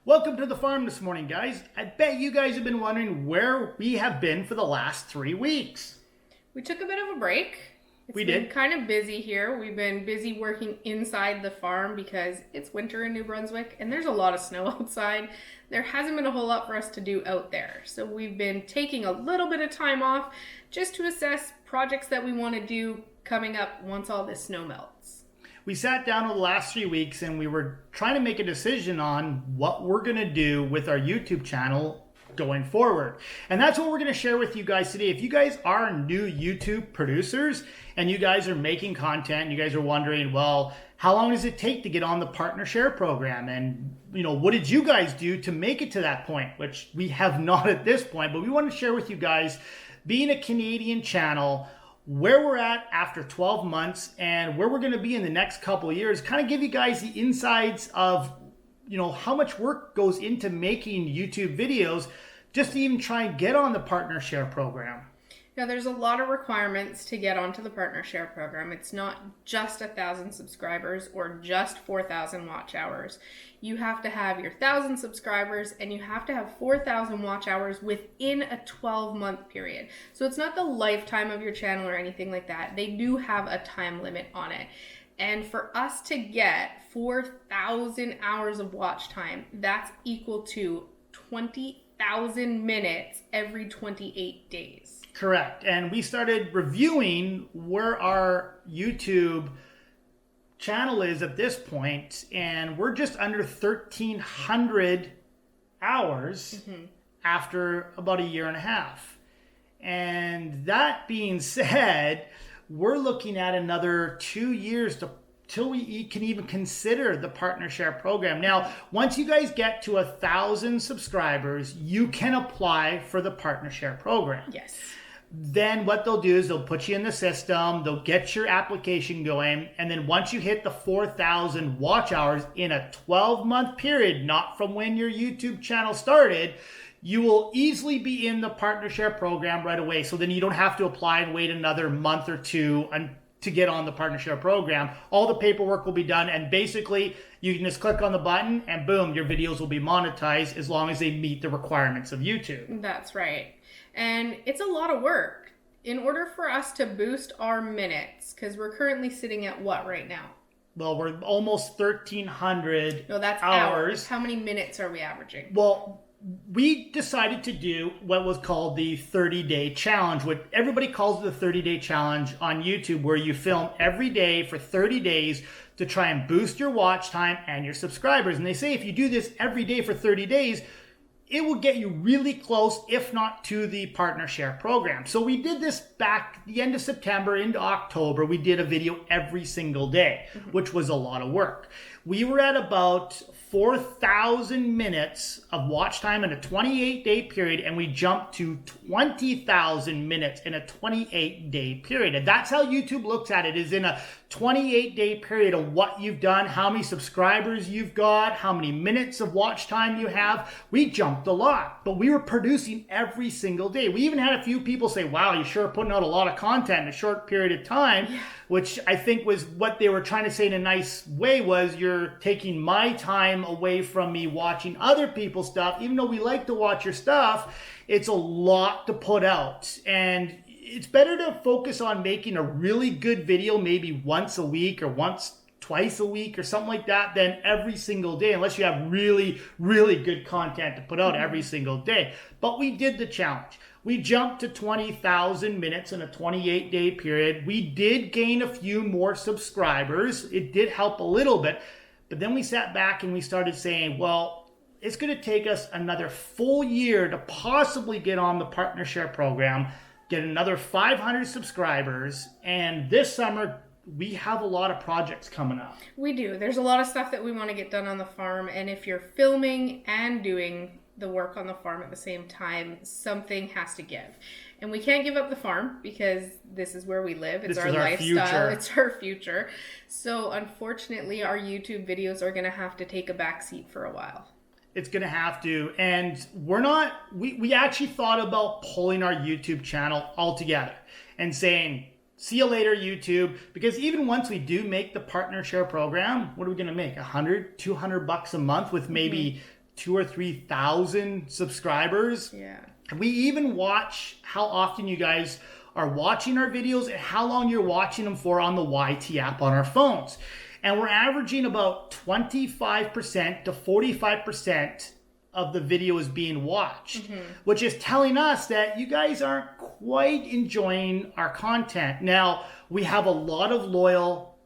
Welcome to the farm this morning, guys. I bet you guys have been wondering where we have been for the last 3 weeks. We took a bit of a break. We been did. Kind of busy here. We've been busy working inside the farm because it's winter in New Brunswick and there's a lot of snow outside. There hasn't been a whole lot for us to do out there. So we've been taking a little bit of time off just to assess projects that we want to do coming up once all this snow melts. We sat down over the last 3 weeks and we were trying to make a decision on what we're going to do with our YouTube channel going forward. And that's what we're going to share with you guys today. If you guys are new YouTube producers and you guys are making content, you guys are wondering, well, how long does it take to get on the partner share program? And, what did you guys do to make it to that point? Which we have not at this point, but we want to share with you guys, being a Canadian channel, where we're at after 12 months and where we're going to be in the next couple of years, kind of give you guys the insides of, how much work goes into making YouTube videos just to even try and get on the partner share program. Now, there's a lot of requirements to get onto the partner share program. It's not just 1,000 subscribers or just 4,000 watch hours. You have to have your 1,000 subscribers and you have to have 4,000 watch hours within a 12-month period. So it's not the lifetime of your channel or anything like that. They do have a time limit on it. And for us to get 4,000 hours of watch time, that's equal to 20,000 minutes every 28 days. Correct. And we started reviewing where our YouTube channel is at this point, and we're just under 1,300 hours after about a year and a half. And that being said, we're looking at another 2 years till we can even consider the partner share program. Now, once you guys get to 1,000 subscribers, you can apply for the partner share program. Yes. Then what they'll do is they'll put you in the system, they'll get your application going, and then once you hit the 4,000 watch hours in a 12-month period, not from when your YouTube channel started, you will easily be in the partner share program right away. So then you don't have to apply and wait another month or two to get on the partner share program. All the paperwork will be done, and basically you can just click on the button and boom, your videos will be monetized as long as they meet the requirements of YouTube. That's right. And it's a lot of work. In order for us to boost our minutes, because we're currently sitting at what right now? Well, we're almost 1,300 No, that's hours. How many minutes are we averaging? Well, we decided to do what was called the 30-day challenge, what everybody calls the 30-day challenge on YouTube, where you film every day for 30 days to try and boost your watch time and your subscribers. And they say if you do this every day for 30 days, it will get you really close, if not to the partner share program. So we did this back the end of September into October. We did a video every single day, which was a lot of work. We were at about 4,000 minutes of watch time in a 28-day period, and we jumped to 20,000 minutes in a 28-day period. And that's how YouTube looks at it, is in a 28-day period of what you've done, how many subscribers you've got, how many minutes of watch time you have. We jumped a lot, but we were producing every single day. We even had a few people say, wow, you sure are putting out a lot of content in a short period of time, which I think was what they were trying to say in a nice way, was you're taking my time away from me watching other people's stuff. Even though we like to watch your stuff, it's a lot to put out. And it's better to focus on making a really good video maybe once a week or twice a week or something like that than every single day, unless you have really, really good content to put out every single day. But we did the challenge. We jumped to 20,000 minutes in a 28-day period. We did gain a few more subscribers. It did help a little bit. But then we sat back and we started saying, well, it's going to take us another full year to possibly get on the partner share program, get another 500 subscribers, and this summer we have a lot of projects coming up. We do. There's a lot of stuff that we want to get done on the farm, and if you're filming and doing the work on the farm at the same time, something has to give. And we can't give up the farm because this is where we live. It's our lifestyle. Future. It's our future. So unfortunately, our YouTube videos are going to have to take a back seat for a while. It's going to have to. And we actually thought about pulling our YouTube channel altogether and saying, see you later, YouTube. Because even once we do make the partner share program, what are we going to make? $100, $200 a month with maybe 2,000 or 3,000 subscribers. Yeah. We even watch how often you guys are watching our videos and how long you're watching them for on the YT app on our phones. And we're averaging about 25% to 45% of the video is being watched, which is telling us that you guys aren't quite enjoying our content. Now, we have a lot of loyal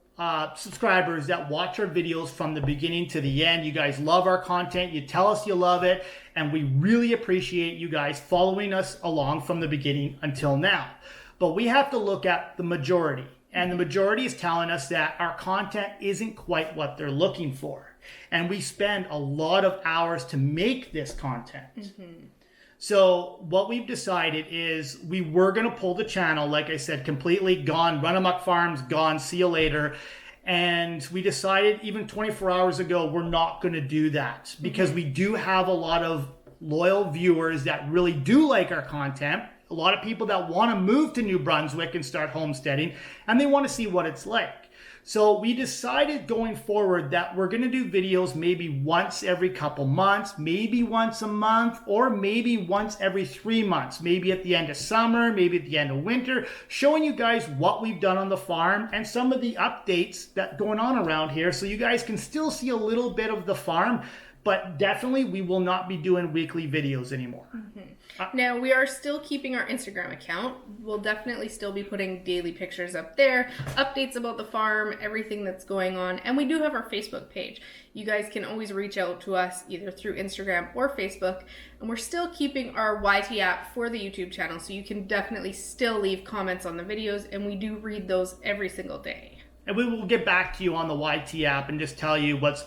subscribers that watch our videos from the beginning to the end. You guys love our content. You tell us you love it. And we really appreciate you guys following us along from the beginning until now. But we have to look at the majority. And the majority is telling us that our content isn't quite what they're looking for. And we spend a lot of hours to make this content. So what we've decided is we were going to pull the channel, like I said, completely gone, Run Amok Farms, gone, see you later. And we decided even 24 hours ago, we're not going to do that because we do have a lot of loyal viewers that really do like our content. A lot of people that want to move to New Brunswick and start homesteading, and they want to see what it's like. So we decided going forward that we're going to do videos maybe once every couple months, maybe once a month, or maybe once every 3 months, maybe at the end of summer, maybe at the end of winter, showing you guys what we've done on the farm and some of the updates that going on around here so you guys can still see a little bit of the farm. But definitely, we will not be doing weekly videos anymore. Now, we are still keeping our Instagram account. We'll definitely still be putting daily pictures up there, updates about the farm, everything that's going on. And we do have our Facebook page. You guys can always reach out to us either through Instagram or Facebook. And we're still keeping our YT app for the YouTube channel, so you can definitely still leave comments on the videos, and we do read those every single day. And we will get back to you on the YT app and just tell you what's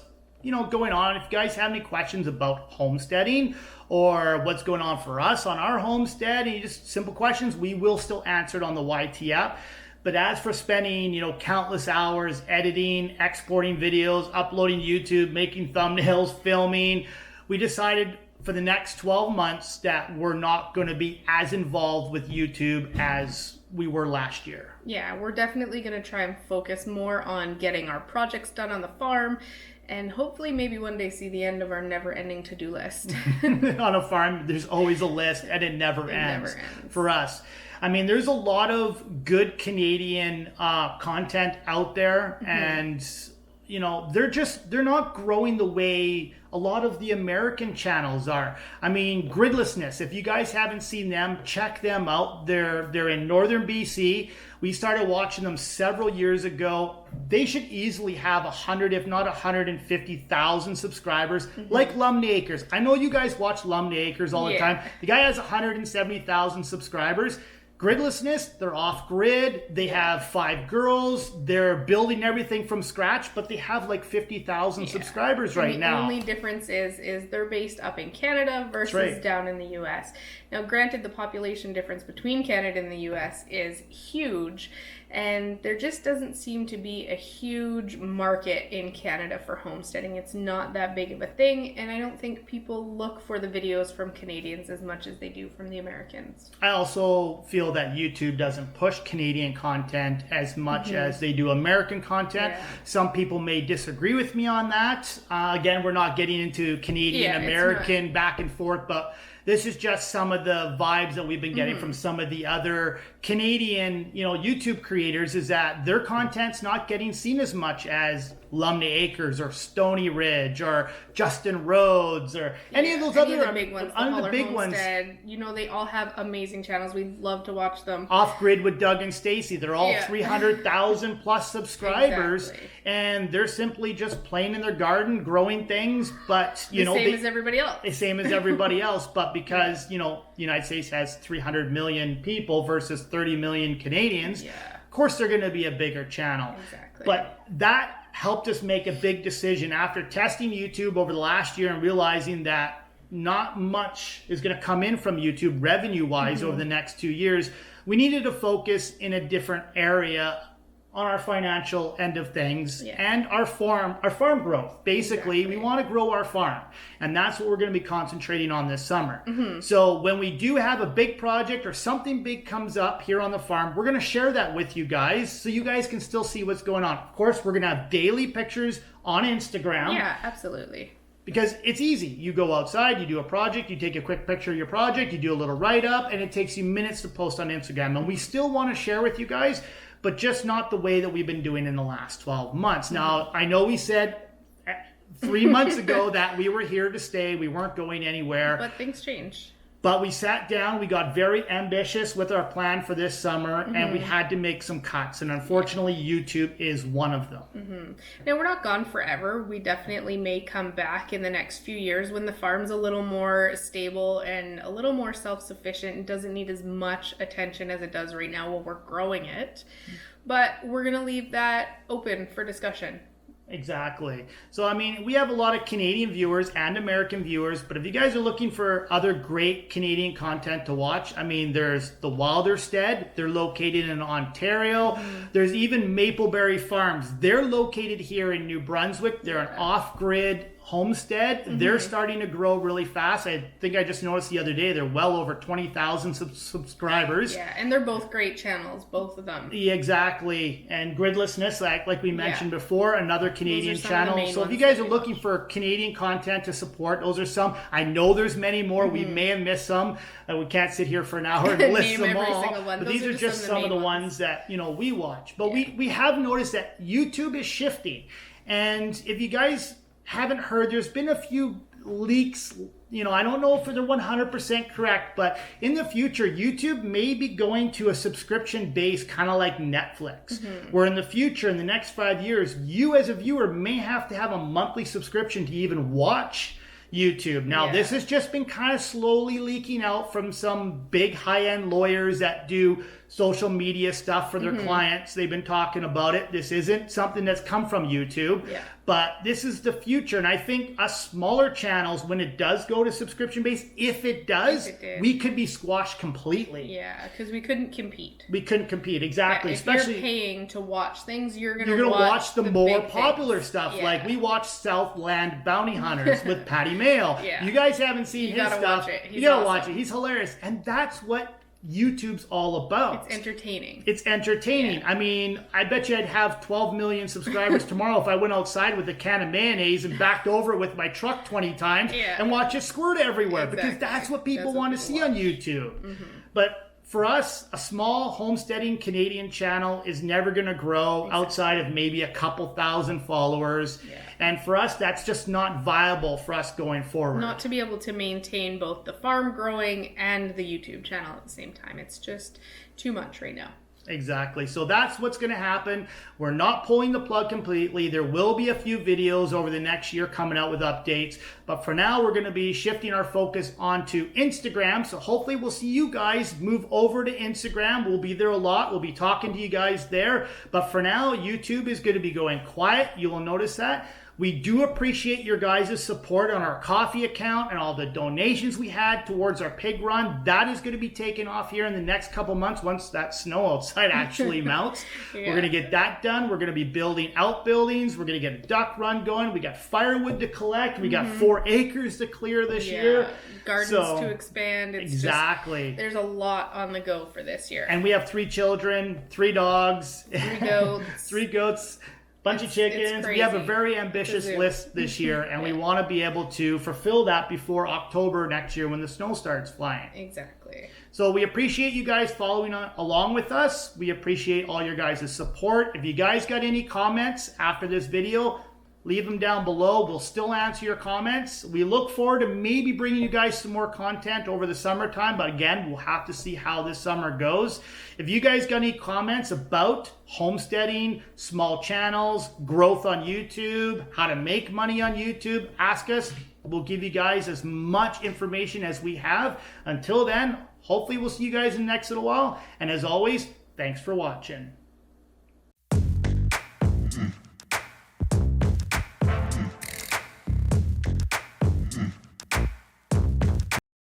going on. If you guys have any questions about homesteading or what's going on for us on our homestead, and just simple questions, we will still answer it on the YT app. But as for spending, countless hours editing, exporting videos, uploading to YouTube, making thumbnails, filming, we decided for the next 12 months that we're not going to be as involved with YouTube as we were last year. Yeah, we're definitely going to try and focus more on getting our projects done on the farm, and hopefully maybe one day see the end of our never-ending to-do list. On a farm, there's always a list, and it never ends for us. I mean, there's a lot of good Canadian content out there, and they're not growing the way a lot of the American channels are. I mean, Gridlessness, if you guys haven't seen them, check them out. They're in northern BC. We started watching them several years ago. They should easily have 100, if not 150,000 subscribers, like Lumney Acres. I know you guys watch Lumney Acres all the time. The guy has 170,000 subscribers. Gridlessness, they're off grid. They have 5 girls. They're building everything from scratch, but they have like 50,000 subscribers right now. The only difference is they're based up in Canada versus down in the US. Now, granted, the population difference between Canada and the US is huge, and there just doesn't seem to be a huge market in Canada for homesteading. It's not that big of a thing, and I don't think people look for the videos from Canadians as much as they do from the Americans. I also feel that YouTube doesn't push Canadian content as much as they do American content. Some people may disagree with me on that. Again, we're not getting into Canadian-American back and forth, but this is just some of the vibes that we've been getting from some of the other Canadian, YouTube creators, is that their content's not getting seen as much as Lumney Acres or Stony Ridge or Justin Rhodes or any of those other big ones. The big ones. They all have amazing channels. We love to watch them. Off Grid with Doug and Stacy. They're all 300,000 plus subscribers, and they're simply just playing in their garden, growing things. But same as everybody else. The same as everybody else, but because the United States has 300 million people versus 30 million Canadians, of course they're going to be a bigger channel. Exactly. But that helped us make a big decision after testing YouTube over the last year and realizing that not much is going to come in from YouTube revenue-wise over the next 2 years. We needed to focus in a different area on our financial end of things and our farm growth. Basically, we want to grow our farm, and that's what we're going to be concentrating on this summer. So when we do have a big project or something big comes up here on the farm, we're going to share that with you guys so you guys can still see what's going on. Of course, we're going to have daily pictures on Instagram. Yeah, absolutely. Because it's easy. You go outside, you do a project, you take a quick picture of your project, you do a little write-up, and it takes you minutes to post on Instagram. And we still want to share with you guys, but just not the way that we've been doing in the last 12 months. Now, I know we said 3 months ago that we were here to stay. We weren't going anywhere. But things change. But we sat down, we got very ambitious with our plan for this summer, and we had to make some cuts. And unfortunately, YouTube is one of them. Now, we're not gone forever. We definitely may come back in the next few years when the farm's a little more stable and a little more self-sufficient and doesn't need as much attention as it does right now while we're growing it. But we're going to leave that open for discussion. Exactly. So, I mean, we have a lot of Canadian viewers and American viewers, but if you guys are looking for other great Canadian content to watch, I mean, there's the Wilderstead. They're located in Ontario. There's even Mapleberry Farms. They're located here in New Brunswick. They're an off-grid homestead. They're starting to grow really fast. I think I just noticed the other day they're well over 20,000 subscribers. Yeah, and they're both great channels, both of them. Yeah, exactly. And Gridlessness, like we mentioned before, another Canadian channel. So if you ones guys that are we looking for Canadian content to support, those are some. I know there's many more. We may have missed some. We can't sit here for an hour and list Name them every all. single one. But Those these are just some of the ones that we watch. But we have noticed that YouTube is shifting. And if you guys haven't heard, there's been a few leaks. I don't know if they're 100% correct, but in the future, YouTube may be going to a subscription base, kind of like Netflix, where in the future, in the next 5 years, you as a viewer may have to have a monthly subscription to even watch YouTube. Now, this has just been kind of slowly leaking out from some big high-end lawyers that do social media stuff for their clients. They've been talking about it. This isn't something that's come from YouTube, but this is the future. And I think us smaller channels, when it does go to subscription base, if it does, we could be squashed completely. Yeah, because we couldn't compete. We couldn't compete, exactly. If especially you're paying to watch things, you're going to watch the more big popular things. stuff. Yeah. Like we watch Southland Bounty Hunters with Patty Mail. You guys haven't seen his stuff. Watch it. You gotta watch it. He's hilarious. And that's what YouTube's all about. It's entertaining. It's entertaining. I mean, I bet you I'd have 12 million subscribers tomorrow if I went outside with a can of mayonnaise and backed over it with my truck 20 times and watch it squirt everywhere, because that's what people want to see on YouTube. But for us, a small homesteading Canadian channel is never going to grow outside of maybe a couple thousand followers. And for us, that's just not viable for us going forward. Not to be able to maintain both the farm growing and the YouTube channel at the same time. It's just too much right now. Exactly. So that's what's going to happen. We're not pulling the plug completely. There will be a few videos over the next year coming out with updates. But for now, we're going to be shifting our focus onto Instagram. So hopefully we'll see you guys move over to Instagram. We'll be there a lot. We'll be talking to you guys there. But for now, YouTube is going to be going quiet. You will notice that. We do appreciate your guys' support on our coffee account and all the donations we had towards our pig run. That is going to be taken off here in the next couple months once that snow outside actually melts. We're going to get that done. We're going to be building outbuildings. We're going to get a duck run going. We got firewood to collect. We got 4 acres to clear this year. Gardens to expand. It's exactly. There's a lot on the go for this year. And we have 3 children, 3 dogs, 3 goats. 3 goats. Bunch of chickens. We have a very ambitious list this year, and we want to be able to fulfill that before October next year when the snow starts flying. Exactly. So we appreciate you guys following along with us. We appreciate all your guys' support. If you guys got any comments after this video, leave them down below. We'll still answer your comments. We look forward to maybe bringing you guys some more content over the summertime, but again, we'll have to see how this summer goes. If you guys got any comments about homesteading, small channels, growth on YouTube, how to make money on YouTube, ask us. We'll give you guys as much information as we have. Until then, hopefully we'll see you guys in the next little while. And as always, thanks for watching.